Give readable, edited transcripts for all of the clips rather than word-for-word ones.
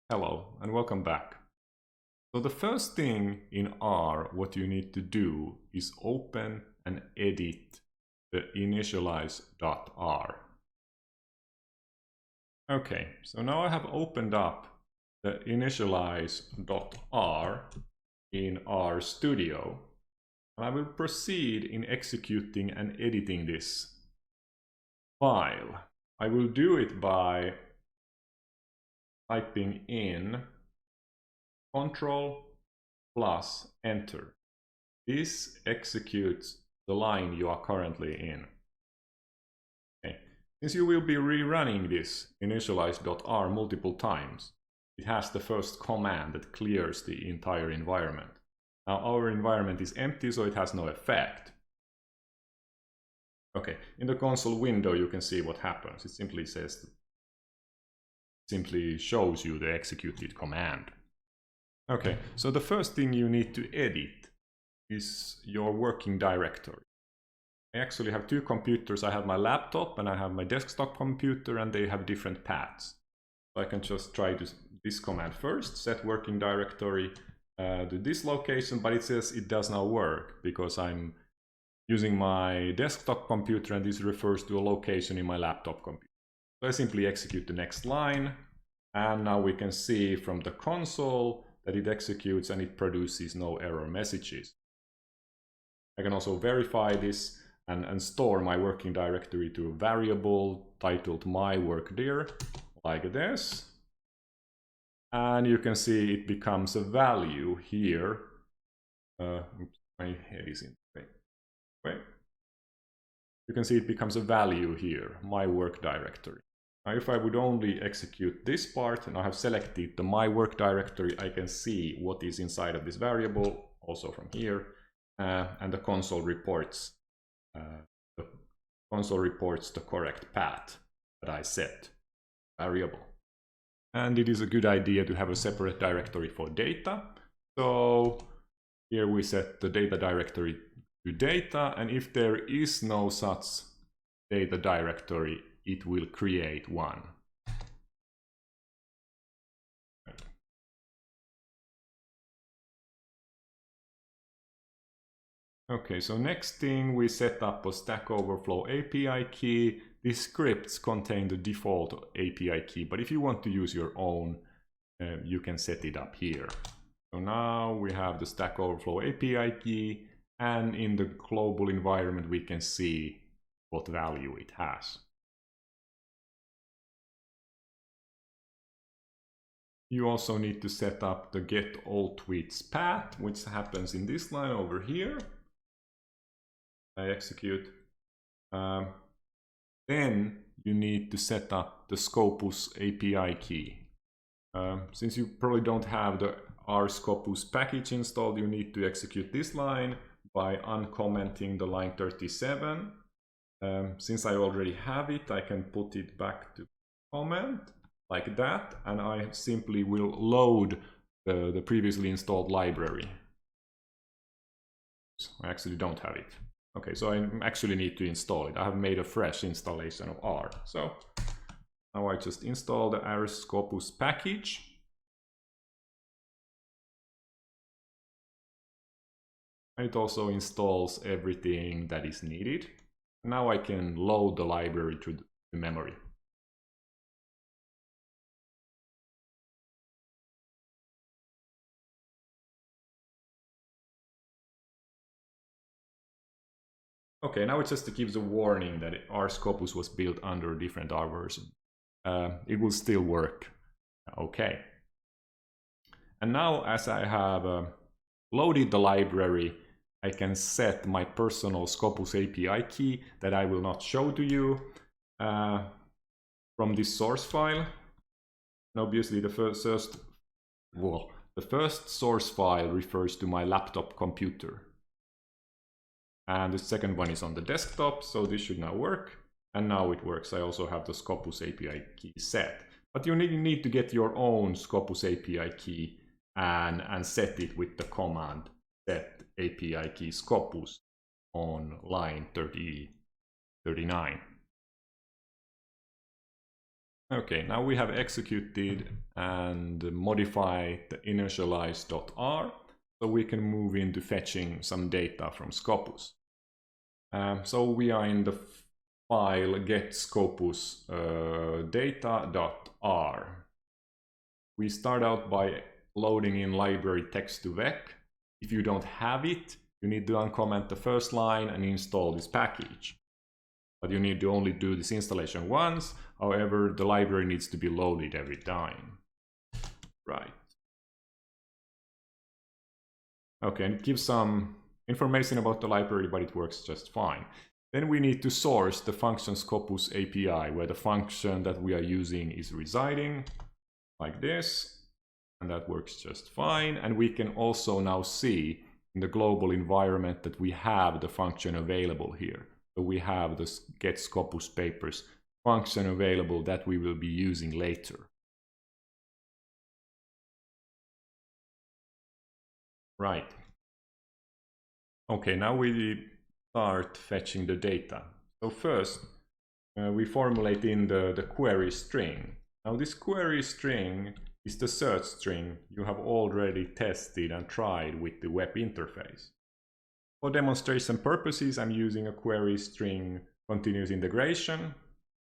Hello and welcome back. So the first thing in R, what you need to do is open and edit the initialize.r. Okay, so now I have opened up the initialize.r in RStudio, and I will proceed in executing and editing this file. I will do it by typing in Ctrl plus Enter. This executes the line you are currently in. Okay. Since you will be rerunning this initialize.r multiple times, it has the first command that clears the entire environment. Now our environment is empty, so it has no effect. Okay, in the console window you can see what happens. It simply shows you the executed command. Okay, so the first thing you need to edit is your working directory. I actually have two computers. I have my laptop and I have my desktop computer, and they have different paths. So I can just try this command first, set working directory to this location, but it says it does not work because I'm using my desktop computer and this refers to a location in my laptop computer. So I simply execute the next line, and now we can see from the console that it executes and it produces no error messages. I can also verify this and store my working directory to a variable titled myWorkDir, like this. And you can see it becomes a value here. Oops, my head is in the way. You can see it becomes a value here, my work directory. Now if I would only execute this part, and I have selected the my work directory, I can see what is inside of this variable, also from here, and the console reports the correct path that I set variable. And it is a good idea to have a separate directory for data. So here we set the data directory to data, and if there is no such data directory, it will create one. Okay, so next thing we set up a Stack Overflow API key. These scripts contain the default API key, but if you want to use your own, you can set it up here. So now we have the Stack Overflow API key, and in the global environment we can see what value it has. You also need to set up the get all tweets path, which happens in this line over here. I execute. Then you need to set up the Scopus API key. Since you probably don't have the RScopus package installed, you need to execute this line by uncommenting the line 37. Since I already have it, I can put it back to comment like that, and I simply will load the previously installed library. So I actually don't have it. Okay, so I actually need to install it. I have made a fresh installation of R. So now I just install the RScopus package. And it also installs everything that is needed. Now I can load the library to the memory. Okay, now it just gives a warning that RScopus was built under a different R version. It will still work. Okay. And now as I have loaded the library, I can set my personal Scopus API key that I will not show to you from this source file. And obviously the first source file refers to my laptop computer. And the second one is on the desktop, so this should now work. And now it works. I also have the Scopus API key set. But you need to get your own Scopus API key and set it with the command set API key Scopus on line 39. Okay, now we have executed and modified the initialize.r, so we can move into fetching some data from Scopus. So we are in the file get Scopus data.r. We start out by loading in library text2vec. If you don't have it, you need to uncomment the first line and install this package. But you need to only do this installation once. However, the library needs to be loaded every time. Right. Okay, and it gives some information about the library, but it works just fine. Then we need to source the function Scopus API, where the function that we are using is residing, like this. And that works just fine. And we can also now see in the global environment that we have the function available here. So we have this get Scopus papers function available that we will be using later. Right. Okay, now we start fetching the data. So first, we formulate in the query string. Now this query string is the search string you have already tested and tried with the web interface. For demonstration purposes, I'm using a query string continuous integration,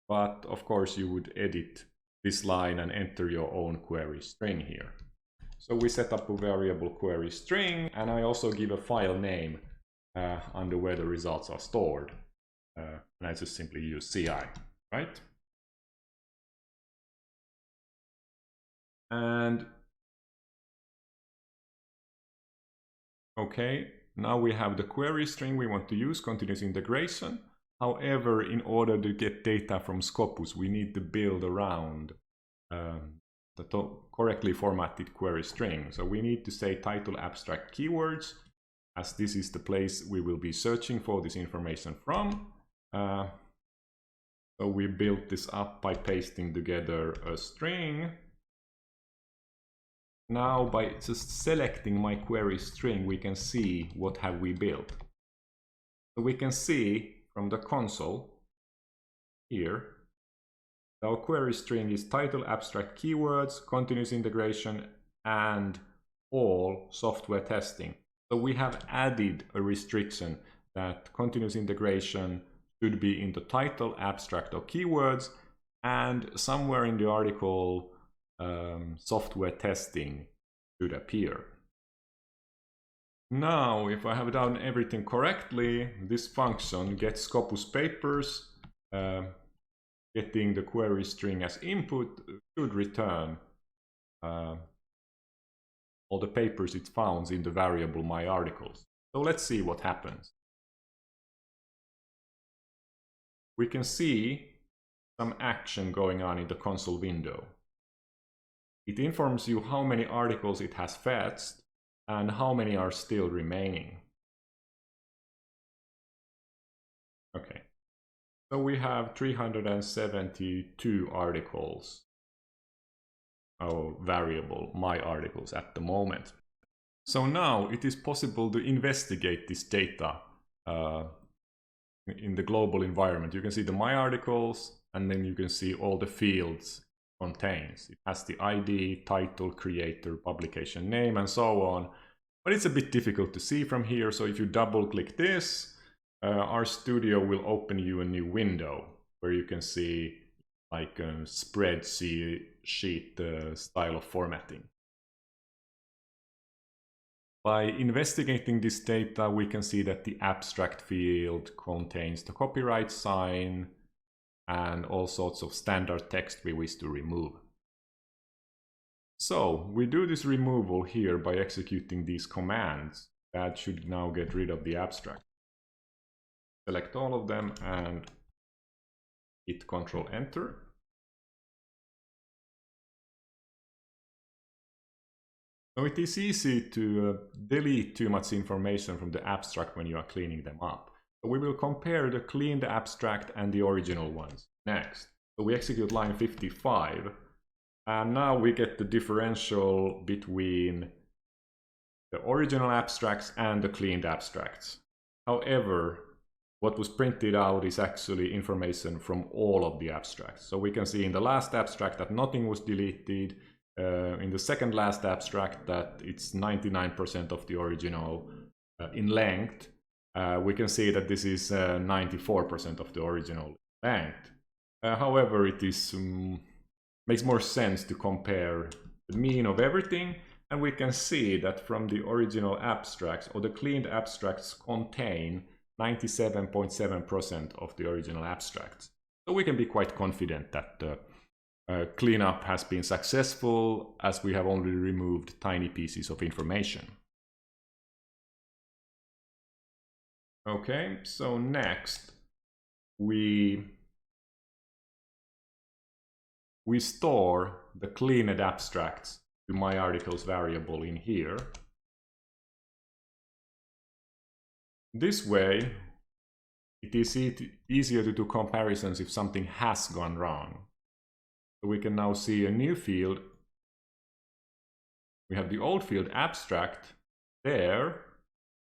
but of course you would edit this line and enter your own query string here. So we set up a variable query string, and I also give a file name under where the results are stored. And I just simply use CI, right? And okay, now we have the query string we want to use, continuous integration. However, in order to get data from Scopus, we need to build around the correctly formatted query string. So we need to say title abstract keywords, as this is the place we will be searching for this information from. So we built this up by pasting together a string. Now by just selecting my query string, we can see what have we built. So we can see from the console here, our query string is title abstract keywords, continuous integration, and all software testing. So we have added a restriction that continuous integration should be in the title abstract or keywords, and somewhere in the article software testing should appear. Now, if I have done everything correctly, this function gets Scopus papers, getting the query string as input, should return all the papers it found in the variable myArticles. So let's see what happens. We can see some action going on in the console window. It informs you how many articles it has fetched and how many are still remaining. Okay, so we have 372 articles, variable myArticles at the moment. So now it is possible to investigate this data in the global environment. You can see the myArticles, and then you can see all the fields contains. It has the ID, title, creator, publication name, and so on. But it's a bit difficult to see from here, so if you double click this, RStudio will open you a new window where you can see like a spreadsheet style of formatting. By investigating this data, we can see that the abstract field contains the copyright sign and all sorts of standard text we wish to remove. So we do this removal here by executing these commands that should now get rid of the abstract. Select all of them and hit Ctrl Enter. So it is easy to delete too much information from the abstract when you are cleaning them up. So we will compare the cleaned abstract and the original ones next. So we execute line 55, and now we get the differential between the original abstracts and the cleaned abstracts. However, what was printed out is actually information from all of the abstracts. So we can see in the last abstract that nothing was deleted. In the second last abstract that it's 99% of the original in length. We can see that this is 94% of the original length. However, it is makes more sense to compare the mean of everything, and we can see that from the original abstracts, or the cleaned abstracts contain 97.7% of the original abstracts. So we can be quite confident that the cleanup has been successful, as we have only removed tiny pieces of information. Okay, so next we store the cleaned abstracts to myArticles variable in here. This way, it is easier to do comparisons if something has gone wrong. So we can now see a new field. We have the old field abstract there,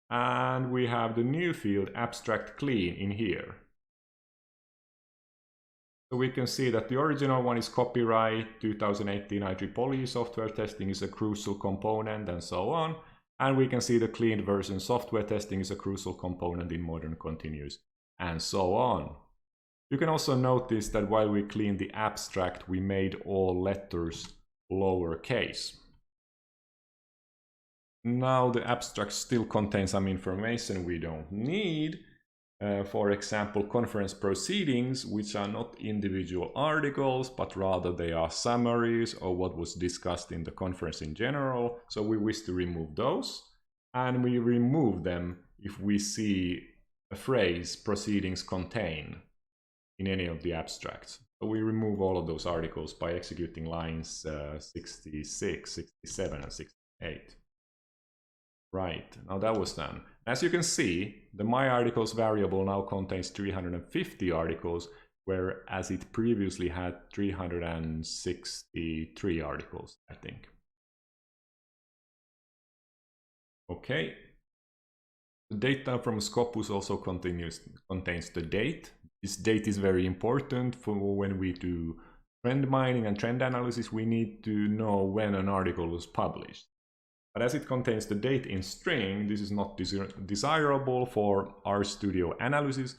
and we have the new field abstract clean in here. So we can see that the original one is copyright 2018 IEEE, software testing is a crucial component, and so on. And we can see the cleaned version, software testing is a crucial component in modern continuous, and so on. You can also notice that while we cleaned the abstract, we made all letters lowercase. Now the abstract still contains some information we don't need. For example, conference proceedings, which are not individual articles, but rather they are summaries of what was discussed in the conference in general. So we wish to remove those, and we remove them if we see a phrase proceedings contain in any of the abstracts. So we remove all of those articles by executing lines 66, 67, and 68. Right, now that was done. As you can see, the myArticles variable now contains 350 articles, whereas it previously had 363 articles, I think. Okay. The data from Scopus also contains the date. This date is very important for when we do trend mining and trend analysis. We need to know when an article was published. But as it contains the date in string, this is not desirable for RStudio analysis.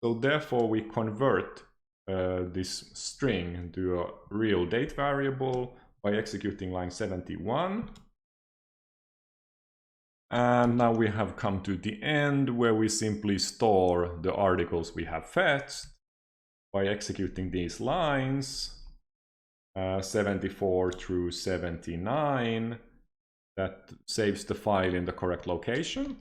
So therefore we convert this string to a real date variable by executing line 71. And now we have come to the end, where we simply store the articles we have fetched by executing these lines 74 through 79. That saves the file in the correct location.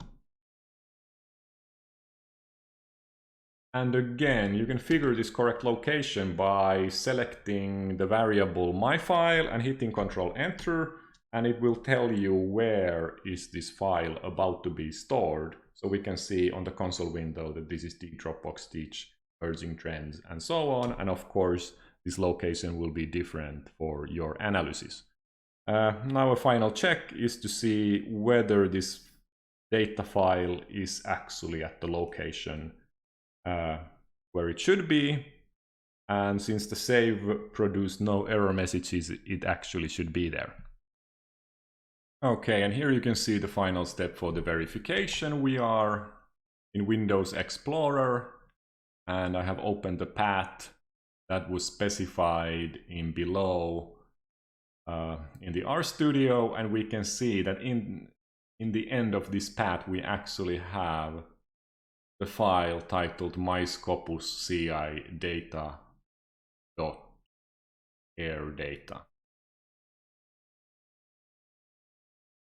And again, you can figure this correct location by selecting the variable myFile and hitting Ctrl-Enter, and it will tell you where is this file about to be stored. So we can see on the console window that this is the Dropbox Teach Emerging Trends and so on. And of course, this location will be different for your analysis. Now a final check is to see whether this data file is actually at the location where it should be. And since the save produced no error messages, it actually should be there. Okay, and here you can see the final step for the verification. We are in Windows Explorer, and I have opened the path that was specified in below in the RStudio, and we can see that in the end of this path we actually have the file titled myscopusci-data.airdata.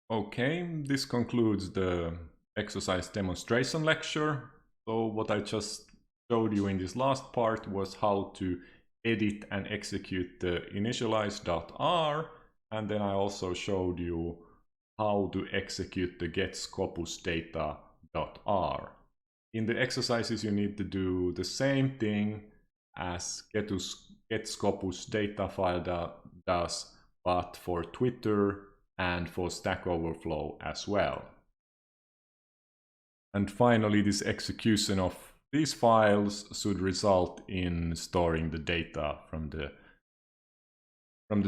Okay, this concludes the exercise demonstration lecture. So what I just showed you in this last part was how to edit and execute the initialize.r, and then I also showed you how to execute the getScopusData.r. In the exercises you need to do the same thing as getScopusData file does, but for Twitter and for Stack Overflow as well. And finally, this execution of These files should result in storing the data from the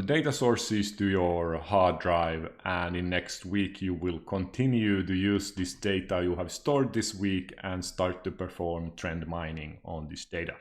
data sources to your hard drive, and in next week you will continue to use this data you have stored this week and start to perform trend mining on this data.